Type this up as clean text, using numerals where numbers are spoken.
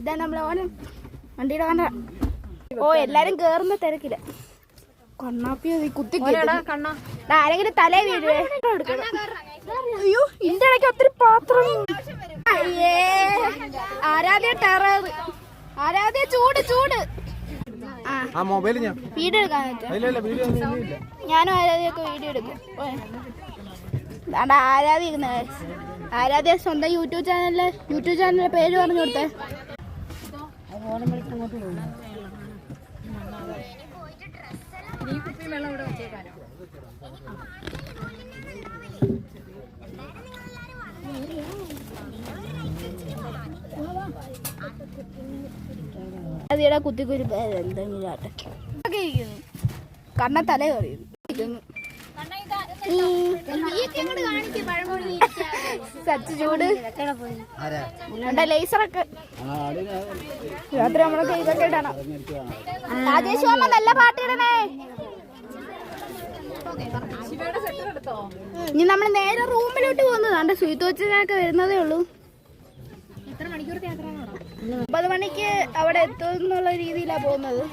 ഇതാ നമ്മളെ ഓണം വണ്ടിയുടെ കണ്ട. ഓ എല്ലാരും കേറുന്ന തിരക്കില്ല. കണ്ണാപ്പി കുത്തി ആരെങ്കിലും തലേ വീഴുവേ. അയ്യോ ഇതിന്റെ ഇടയ്ക്ക് ഒത്തിരി പാത്രം. അയ്യേ ആരാധ്യ ടെറർ. ആരാധ്യ ചൂട് ചൂട്. വീഡിയോ എടുക്കാൻ ഞാനും ആരാധ്യൊക്കെ വീഡിയോ എടുക്കും. ആരാധ്യ ഇരുന്ന ആരാധ്യ സ്വന്തം യൂട്യൂബ് ചാനലിലെ പേര് പറഞ്ഞു കൊടുത്തേ. അതിയുടെ കുത്തിക്കുരി എന്തെങ്കിലും ആട്ടെ കണ്ണ തല കറിയുന്നു. സച്ച് ചൂട് ലേസറൊക്കെ രാത്രി നമ്മളൊക്കെ ഇതൊക്കെ ഇടണം. രാജേഷ് അമ്മ നല്ല പാട്ടിടണേ. ഇനി നമ്മൾ നേരെ റൂമിലോട്ട് പോകുന്നതാണ്. സ്വീറ്റ് വെച്ചൊക്കെ വരുന്നതേ ഉള്ളൂ. 9 മണിക്ക് അവിടെ എത്തും എന്നുള്ള രീതിയിലാണ് പോകുന്നത്.